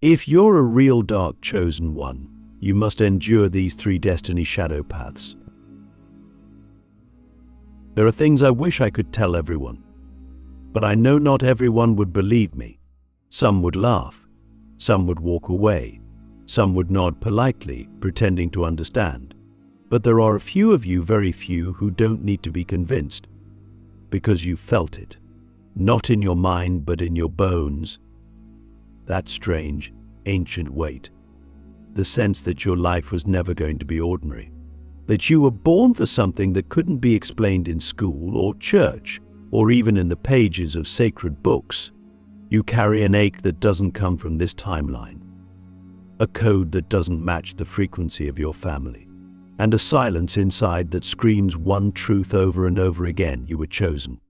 If you're a real dark chosen one, you must endure these 3 destiny shadow paths. There are things I wish I could tell everyone, but I know not everyone would believe me. Some would laugh, some would walk away, some would nod politely, pretending to understand. But there are a few of you, very few, who don't need to be convinced, because you felt it. Not in your mind, but in your bones. That strange, ancient weight. The sense that your life was never going to be ordinary. That you were born for something that couldn't be explained in school or church, or even in the pages of sacred books. You carry an ache that doesn't come from this timeline. A code that doesn't match the frequency of your family. And a silence inside that screams one truth over and over again: you were chosen.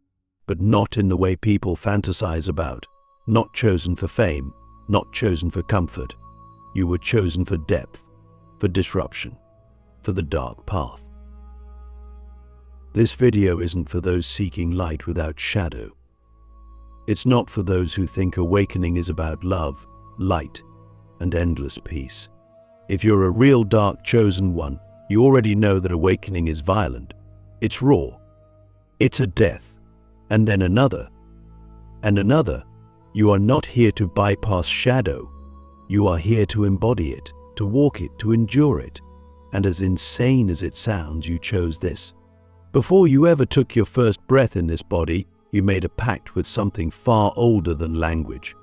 But not in the way people fantasize about. Not chosen for fame, not chosen for comfort. You were chosen for depth, for disruption, for the dark path. This video isn't for those seeking light without shadow. It's not for those who think awakening is about love, light, and endless peace. If you're a real dark chosen one, you already know that awakening is violent. It's raw. It's a death. And then another. And another. You are not here to bypass shadow. You are here to embody it, to walk it, to endure it. And as insane as it sounds, you chose this. Before you ever took your first breath in this body, you made a pact with something far older than language.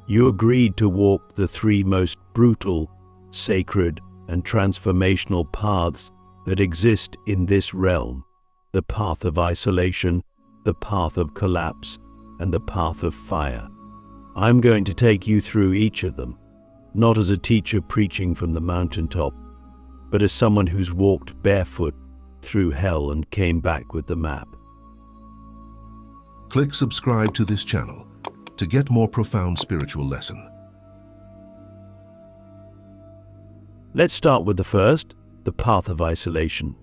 You agreed to walk the 3 most brutal, sacred, and transformational paths that exist in this realm: the path of isolation, the path of collapse, and the path of fire. I'm going to take you through each of them, not as a teacher preaching from the mountaintop, but as someone who's walked barefoot through hell and came back with the map. Click subscribe to this channel to get more profound spiritual lesson. Let's start with the first, the path of isolation.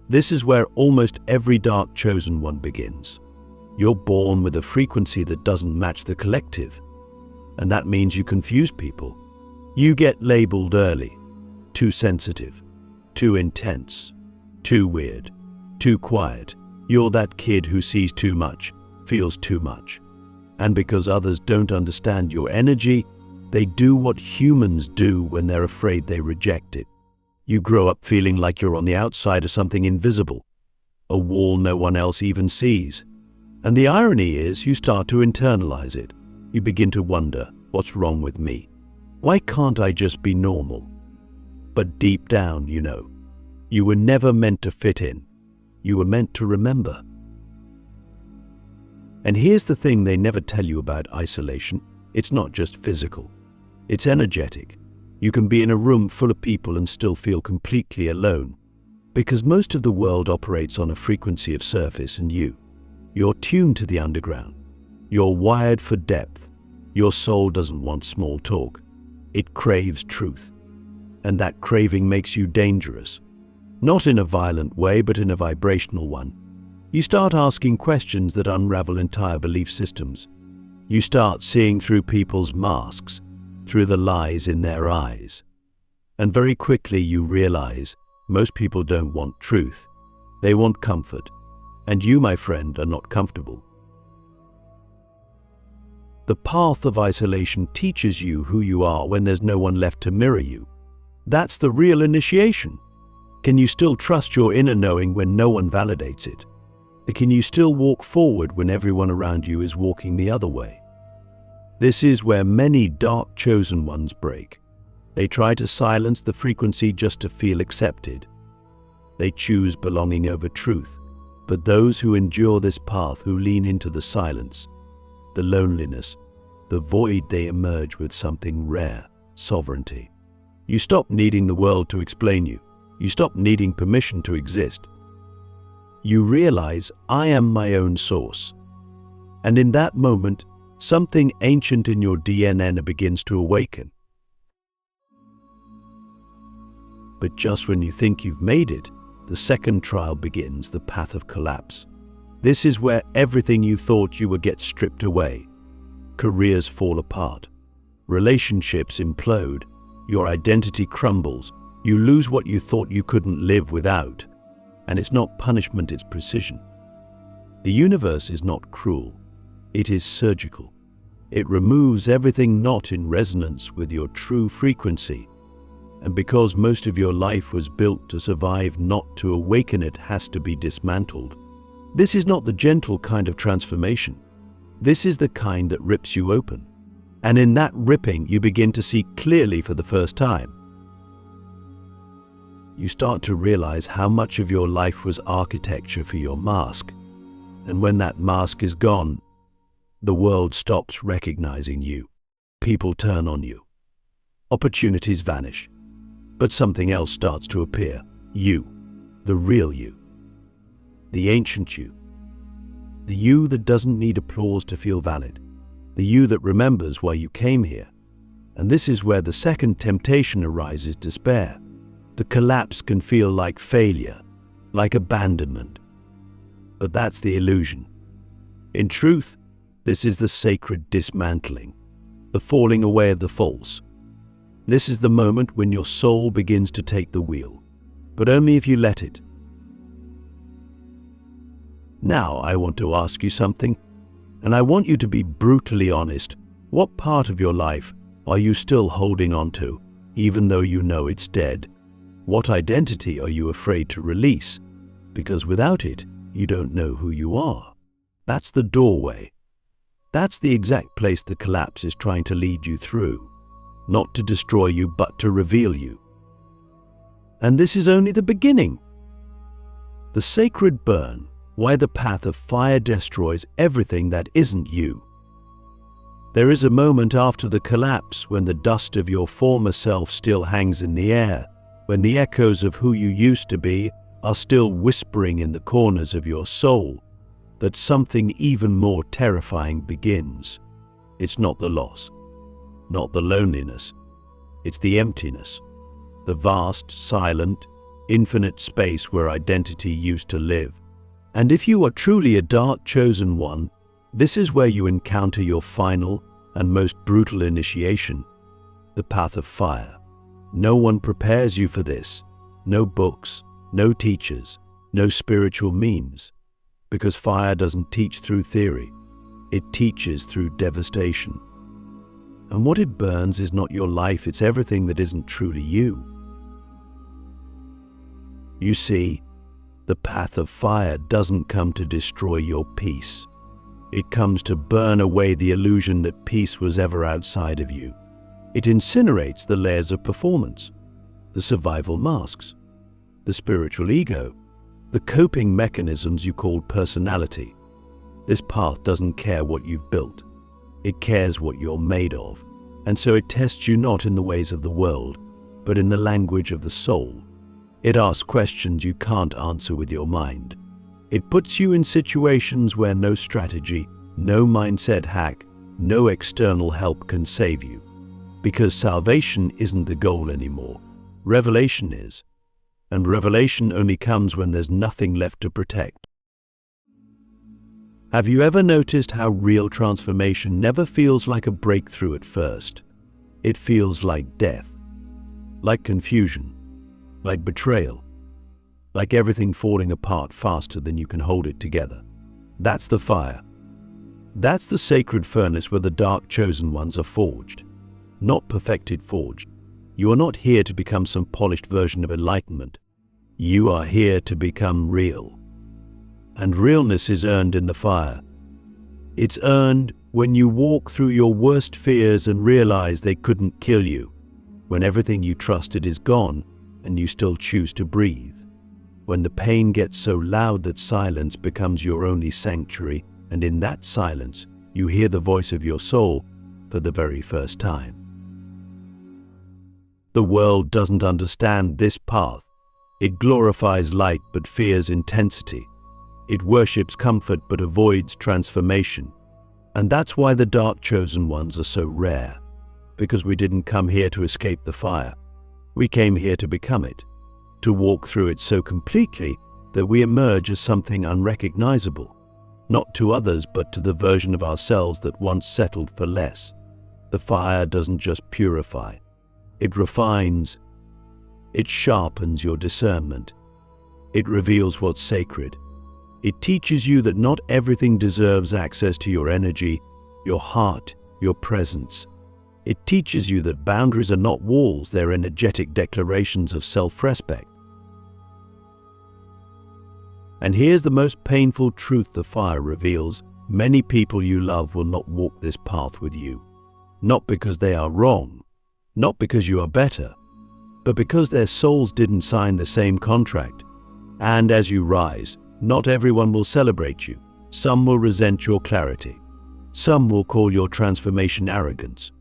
This is where almost every dark chosen one begins. You're born with a frequency that doesn't match the collective, and that means you confuse people. You get labeled early: too sensitive, too intense, too weird, too quiet. You're that kid who sees too much, feels too much. And because others don't understand your energy, they do what humans do when they're afraid they reject it. You grow up feeling like you're on the outside of something invisible, a wall no one else even sees. And the irony is, you start to internalize it. You begin to wonder, what's wrong with me? Why can't I just be normal? But deep down, you know, you were never meant to fit in. You were meant to remember. And here's the thing they never tell you about isolation. It's not just physical. It's energetic. You can be in a room full of people and still feel completely alone, because most of the world operates on a frequency of surface, and you're tuned to the underground. You're wired for depth. Your soul doesn't want small talk. It craves truth. And that craving makes you dangerous. Not in a violent way, but in a vibrational one. You start asking questions that unravel entire belief systems. You start seeing through people's masks, through the lies in their eyes. And very quickly you realize most people don't want truth. They want comfort. And you, my friend, are not comfortable. The path of isolation teaches you who you are when there's no one left to mirror you. That's the real initiation. Can you still trust your inner knowing when no one validates it? Can you still walk forward when everyone around you is walking the other way? This is where many dark chosen ones break. They try to silence the frequency just to feel accepted. They choose belonging over truth. But those who endure this path, who lean into the silence, the loneliness, the void, they emerge with something rare: sovereignty. You stop needing the world to explain you. You stop needing permission to exist. You realize, I am my own source. And in that moment, something ancient in your DNA begins to awaken. But just when you think you've made it, the second trial begins, the path of collapse. This is where everything you thought you would get stripped away. Careers fall apart. Relationships implode. Your identity crumbles. You lose what you thought you couldn't live without. And it's not punishment, it's precision. The universe is not cruel. It is surgical. It removes everything not in resonance with your true frequency. And because most of your life was built to survive, not to awaken, it has to be dismantled. This is not the gentle kind of transformation. This is the kind that rips you open. And in that ripping, you begin to see clearly for the first time. You start to realize how much of your life was architecture for your mask. And when that mask is gone, the world stops recognizing you. People turn on you. Opportunities vanish. But something else starts to appear. You. The real you. The ancient you. The you that doesn't need applause to feel valid. The you that remembers why you came here. And this is where the second temptation arises: despair. The collapse can feel like failure, like abandonment. But that's the illusion. In truth, this is the sacred dismantling, the falling away of the false. This is the moment when your soul begins to take the wheel, but only if you let it. Now I want to ask you something, and I want you to be brutally honest. What part of your life are you still holding on to, even though you know it's dead? What identity are you afraid to release? Because without it, you don't know who you are. That's the doorway. That's the exact place the collapse is trying to lead you through. Not to destroy you, but to reveal you. And this is only the beginning. The sacred burn, why the path of fire destroys everything that isn't you. There is a moment after the collapse when the dust of your former self still hangs in the air, when the echoes of who you used to be are still whispering in the corners of your soul, that something even more terrifying begins. It's not the loss, not the loneliness, it's the emptiness, the vast, silent, infinite space where identity used to live. And if you are truly a dark chosen one, this is where you encounter your final and most brutal initiation, the path of fire. No one prepares you for this, no books, no teachers, no spiritual memes, because fire doesn't teach through theory, it teaches through devastation. And what it burns is not your life, it's everything that isn't truly you. You see, the path of fire doesn't come to destroy your peace. It comes to burn away the illusion that peace was ever outside of you. It incinerates the layers of performance, the survival masks, the spiritual ego, the coping mechanisms you call personality. This path doesn't care what you've built. It cares what you're made of. And so it tests you not in the ways of the world, but in the language of the soul. It asks questions you can't answer with your mind. It puts you in situations where no strategy, no mindset hack, no external help can save you. Because salvation isn't the goal anymore. Revelation is. And revelation only comes when there's nothing left to protect. Have you ever noticed how real transformation never feels like a breakthrough at first? It feels like death, like confusion, like betrayal, like everything falling apart faster than you can hold it together. That's the fire. That's the sacred furnace where the dark chosen ones are forged. Not perfected, forged. You are not here to become some polished version of enlightenment. You are here to become real. And realness is earned in the fire. It's earned when you walk through your worst fears and realize they couldn't kill you. When everything you trusted is gone and you still choose to breathe. When the pain gets so loud that silence becomes your only sanctuary, and in that silence you hear the voice of your soul for the very first time. The world doesn't understand this path. It glorifies light but fears intensity. It worships comfort but avoids transformation. And that's why the dark chosen ones are so rare. Because we didn't come here to escape the fire. We came here to become it. To walk through it so completely that we emerge as something unrecognizable. Not to others but to the version of ourselves that once settled for less. The fire doesn't just purify, it refines, it sharpens your discernment, it reveals what's sacred. It teaches you that not everything deserves access to your energy, your heart, your presence. It teaches you that boundaries are not walls, they're energetic declarations of self-respect. And here's the most painful truth the fire reveals: many people you love will not walk this path with you. Not because they are wrong, not because you are better, but because their souls didn't sign the same contract. And as you rise, not everyone will celebrate you. Some will resent your clarity. Some will call your transformation arrogance.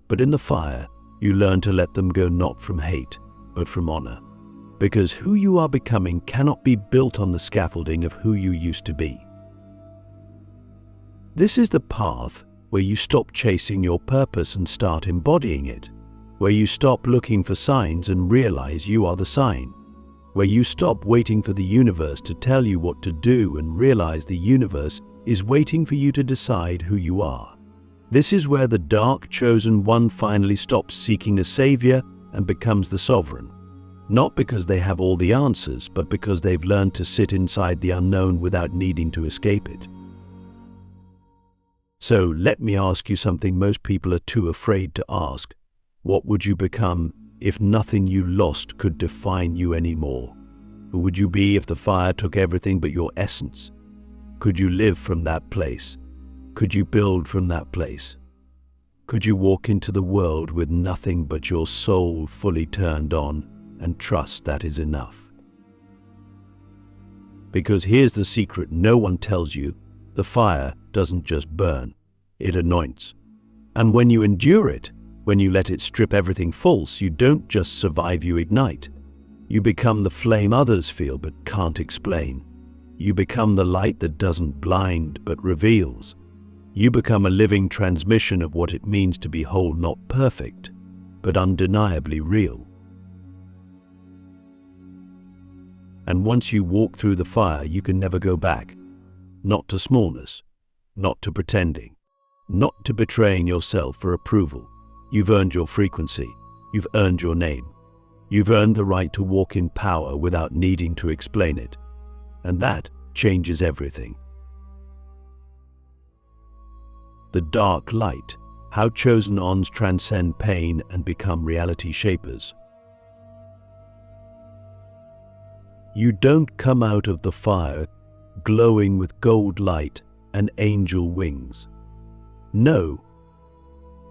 But in the fire, you learn to let them go, not from hate, but from honor. Because who you are becoming cannot be built on the scaffolding of who you used to be. This is the path where you stop chasing your purpose and start embodying it. Where you stop looking for signs and realize you are the sign. Where you stop waiting for the universe to tell you what to do and realize the universe is waiting for you to decide who you are. This is where the dark chosen one finally stops seeking a savior and becomes the sovereign. Not because they have all the answers, but because they've learned to sit inside the unknown without needing to escape it. So let me ask you something most people are too afraid to ask. What would you become if nothing you lost could define you anymore? Who would you be if the fire took everything but your essence? Could you live from that place? Could you build from that place? Could you walk into the world with nothing but your soul fully turned on and trust that is enough? Because here's the secret no one tells you: the fire doesn't just burn, it anoints. And when you endure it, when you let it strip everything false, you don't just survive, you ignite. You become the flame others feel but can't explain. You become the light that doesn't blind but reveals. You become a living transmission of what it means to be whole, not perfect, but undeniably real. And once you walk through the fire, you can never go back. Not to smallness, not to pretending, not to betraying yourself for approval. You've earned your frequency. You've earned your name. You've earned the right to walk in power without needing to explain it. And that changes everything. The dark light, how chosen ones transcend pain and become reality shapers. You don't come out of the fire glowing with gold light and angel wings. No.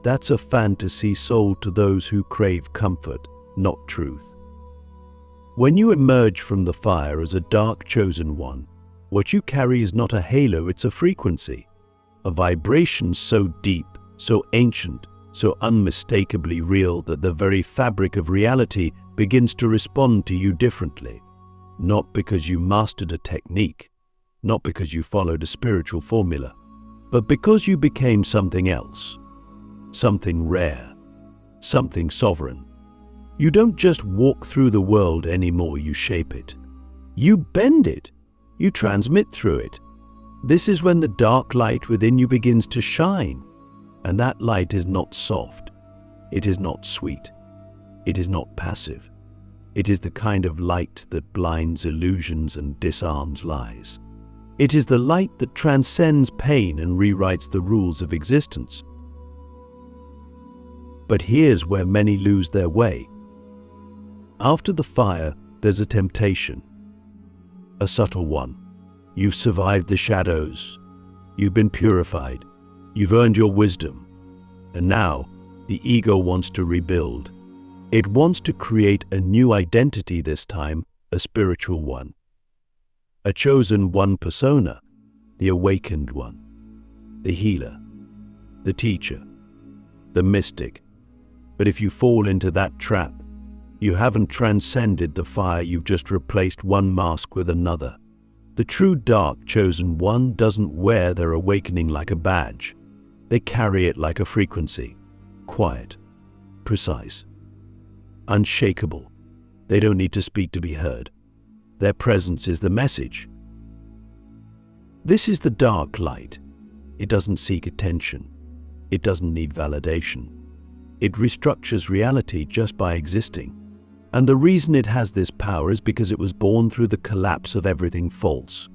That's a fantasy sold to those who crave comfort, not truth. When you emerge from the fire as a dark chosen one, what you carry is not a halo, it's a frequency. A vibration so deep, so ancient, so unmistakably real that the very fabric of reality begins to respond to you differently. Not because you mastered a technique, not because you followed a spiritual formula, but because you became something else. Something rare, something sovereign. You don't just walk through the world anymore, you shape it. You bend it, you transmit through it. This is when the dark light within you begins to shine. And that light is not soft, it is not sweet, it is not passive. It is the kind of light that blinds illusions and disarms lies. It is the light that transcends pain and rewrites the rules of existence. But here's where many lose their way. After the fire, there's a temptation. A subtle one. You've survived the shadows. You've been purified. You've earned your wisdom. And now, the ego wants to rebuild. It wants to create a new identity this time, a spiritual one. A chosen one persona, the awakened one, the healer, the teacher, the mystic. But if you fall into that trap, you haven't transcended the fire, you've just replaced one mask with another. The true dark chosen one doesn't wear their awakening like a badge. They carry it like a frequency. Quiet, precise, unshakable. They don't need to speak to be heard. Their presence is the message. This is the dark light. It doesn't seek attention. It doesn't need validation. It restructures reality just by existing. And the reason it has this power is because it was born through the collapse of everything false.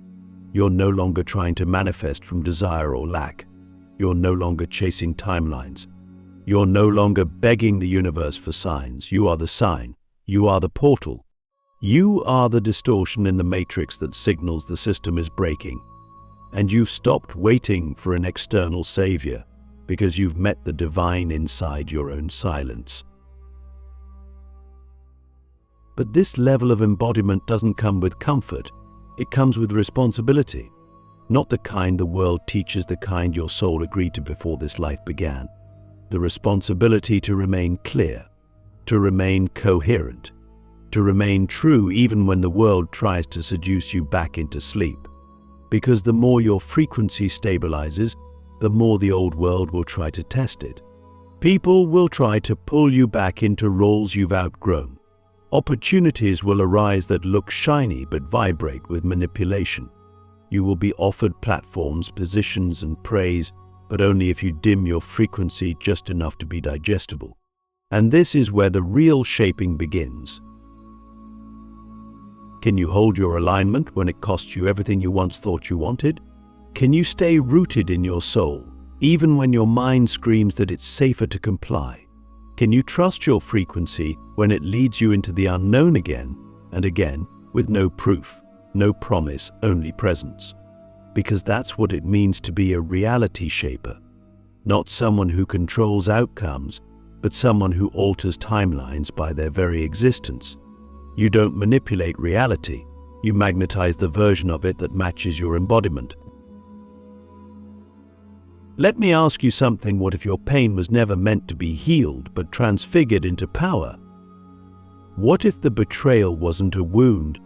You're no longer trying to manifest from desire or lack. You're no longer chasing timelines. You're no longer begging the universe for signs. You are the sign. You are the portal. You are the distortion in the matrix that signals the system is breaking. And you've stopped waiting for an external savior because you've met the divine inside your own silence. But this level of embodiment doesn't come with comfort. It comes with responsibility. Not the kind the world teaches, the kind your soul agreed to before this life began. The responsibility to remain clear, to remain coherent, to remain true even when the world tries to seduce you back into sleep. Because the more your frequency stabilizes, the more the old world will try to test it. People will try to pull you back into roles you've outgrown. Opportunities will arise that look shiny but vibrate with manipulation. You will be offered platforms, positions, and praise, but only if you dim your frequency just enough to be digestible. And this is where the real shaping begins. Can you hold your alignment when it costs you everything you once thought you wanted? Can you stay rooted in your soul, even when your mind screams that it's safer to comply? Can you trust your frequency when it leads you into the unknown again and again with no proof, no promise, only presence? Because that's what it means to be a reality shaper. Not someone who controls outcomes, but someone who alters timelines by their very existence. You don't manipulate reality, you magnetize the version of it that matches your embodiment. Let me ask you something. What if your pain was never meant to be healed but transfigured into power? What if the betrayal wasn't a wound,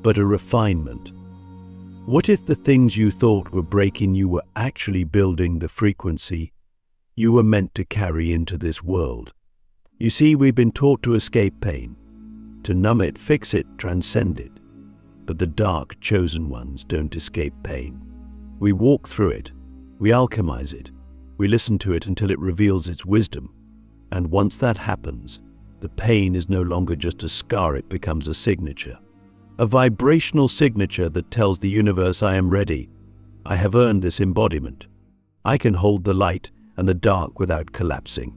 but a refinement? What if the things you thought were breaking you were actually building the frequency you were meant to carry into this world? You see, we've been taught to escape pain, to numb it, fix it, transcend it. But the dark, chosen ones don't escape pain. We walk through it. We alchemize it. We listen to it until it reveals its wisdom. And once that happens, the pain is no longer just a scar, it becomes a signature. A vibrational signature that tells the universe, I am ready. I have earned this embodiment. I can hold the light and the dark without collapsing.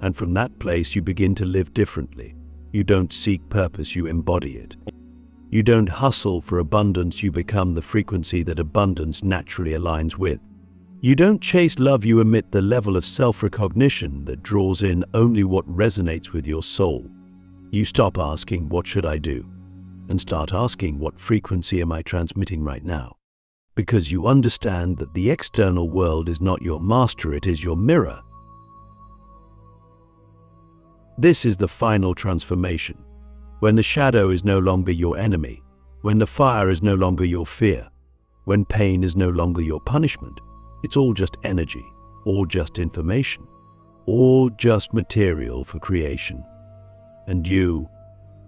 And from that place you begin to live differently. You don't seek purpose, you embody it. You don't hustle for abundance, you become the frequency that abundance naturally aligns with. You don't chase love, you emit the level of self-recognition that draws in only what resonates with your soul. You stop asking, what should I do? And start asking, what frequency am I transmitting right now? Because you understand that the external world is not your master, it is your mirror. This is the final transformation. When the shadow is no longer your enemy, when the fire is no longer your fear, when pain is no longer your punishment, it's all just energy, all just information, all just material for creation. And you,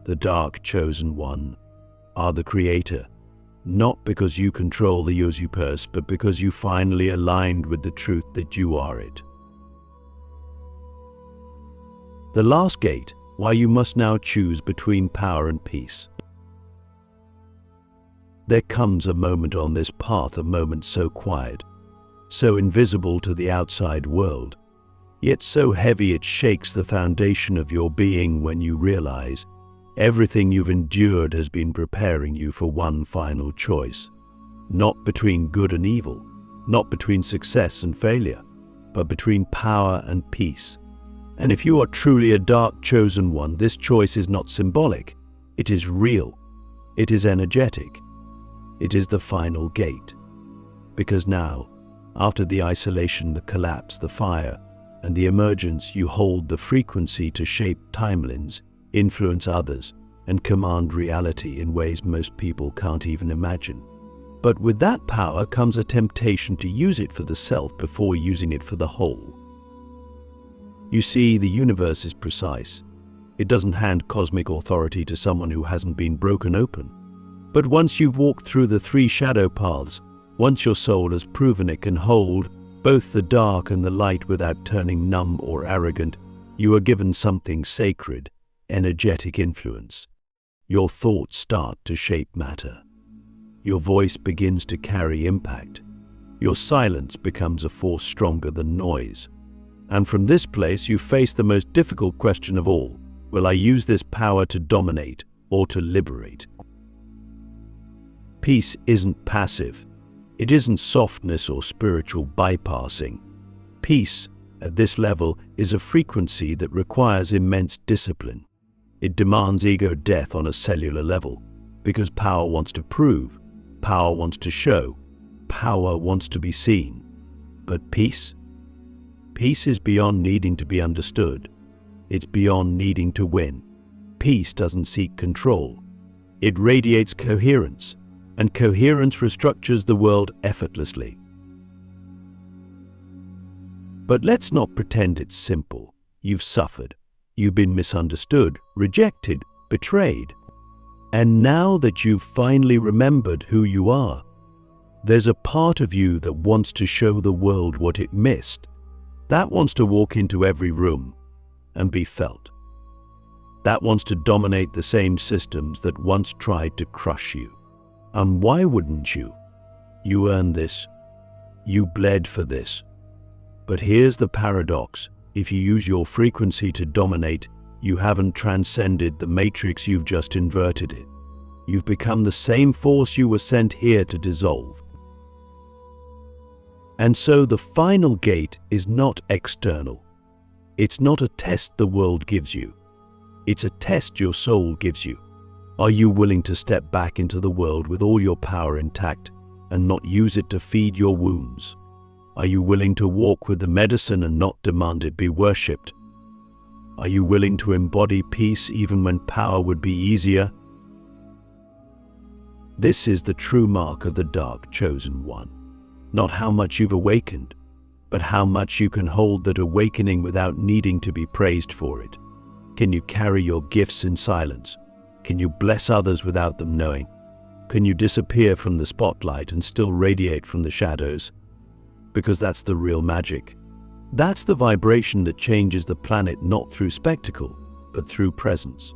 the dark chosen one, are the creator, not because you control the usurpers, but because you finally aligned with the truth that you are it. The last gate, why you must now choose between power and peace. There comes a moment on this path, a moment so quiet, so invisible to the outside world, yet so heavy it shakes the foundation of your being when you realize everything you've endured has been preparing you for one final choice. Not between good and evil, not between success and failure, but between power and peace. And if you are truly a dark chosen one, this choice is not symbolic. It is real. It is energetic. It is the final gate. Because now, after the isolation, the collapse, the fire, and the emergence, you hold the frequency to shape timelines, influence others, and command reality in ways most people can't even imagine. But with that power comes a temptation to use it for the self before using it for the whole. You see, the universe is precise. It doesn't hand cosmic authority to someone who hasn't been broken open. But once you've walked through the 3 shadow paths, Once your soul has proven it can hold both the dark and the light without turning numb or arrogant, you are given something sacred, energetic influence. Your thoughts start to shape matter. Your voice begins to carry impact. Your silence becomes a force stronger than noise. And from this place you face the most difficult question of all. Will I use this power to dominate or to liberate? Peace isn't passive. It isn't softness or spiritual bypassing. Peace, at this level, is a frequency that requires immense discipline. It demands ego death on a cellular level, because power wants to prove, power wants to show, power wants to be seen. But peace? Peace is beyond needing to be understood. It's beyond needing to win. Peace doesn't seek control. It radiates coherence, and coherence restructures the world effortlessly. But let's not pretend it's simple. You've suffered. You've been misunderstood, rejected, betrayed. And now that you've finally remembered who you are, there's a part of you that wants to show the world what it missed. That wants to walk into every room and be felt. That wants to dominate the same systems that once tried to crush you. And why wouldn't you? You earned this. You bled for this. But here's the paradox. If you use your frequency to dominate, you haven't transcended the matrix, you've just inverted it. You've become the same force you were sent here to dissolve. And so the final gate is not external. It's not a test the world gives you. It's a test your soul gives you. Are you willing to step back into the world with all your power intact and not use it to feed your wounds? Are you willing to walk with the medicine and not demand it be worshipped? Are you willing to embody peace even when power would be easier? This is the true mark of the dark chosen one. Not how much you've awakened, but how much you can hold that awakening without needing to be praised for it. Can you carry your gifts in silence? Can you bless others without them knowing? Can you disappear from the spotlight and still radiate from the shadows? Because that's the real magic. That's the vibration that changes the planet not through spectacle, but through presence.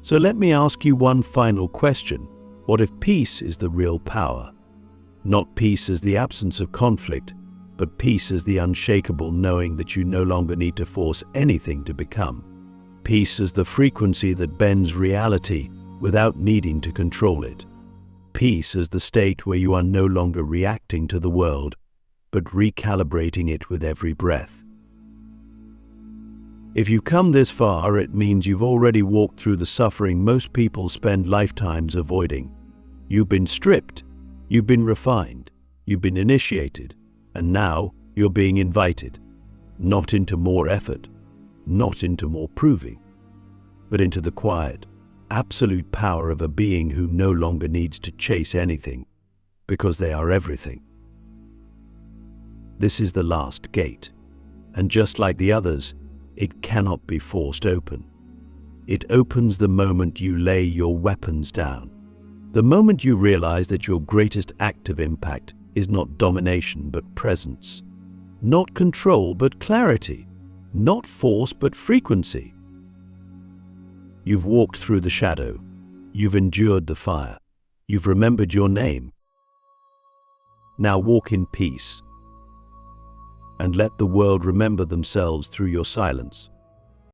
So let me ask you one final question. What if peace is the real power? Not peace as the absence of conflict, but peace as the unshakable knowing that you no longer need to force anything to become. Peace as the frequency that bends reality without needing to control it. Peace as the state where you are no longer reacting to the world, but recalibrating it with every breath. If you've come this far, it means you've already walked through the suffering most people spend lifetimes avoiding. You've been stripped, you've been refined, you've been initiated, and now you're being invited, not into more effort, not into more proving, but into the quiet, absolute power of a being who no longer needs to chase anything, because they are everything. This is the last gate, and just like the others, it cannot be forced open. It opens the moment you lay your weapons down. The moment you realize that your greatest act of impact is not domination but presence, not control but clarity, not force but frequency. You've walked through the shadow, you've endured the fire, you've remembered your name. Now walk in peace, and let the world remember themselves through your silence.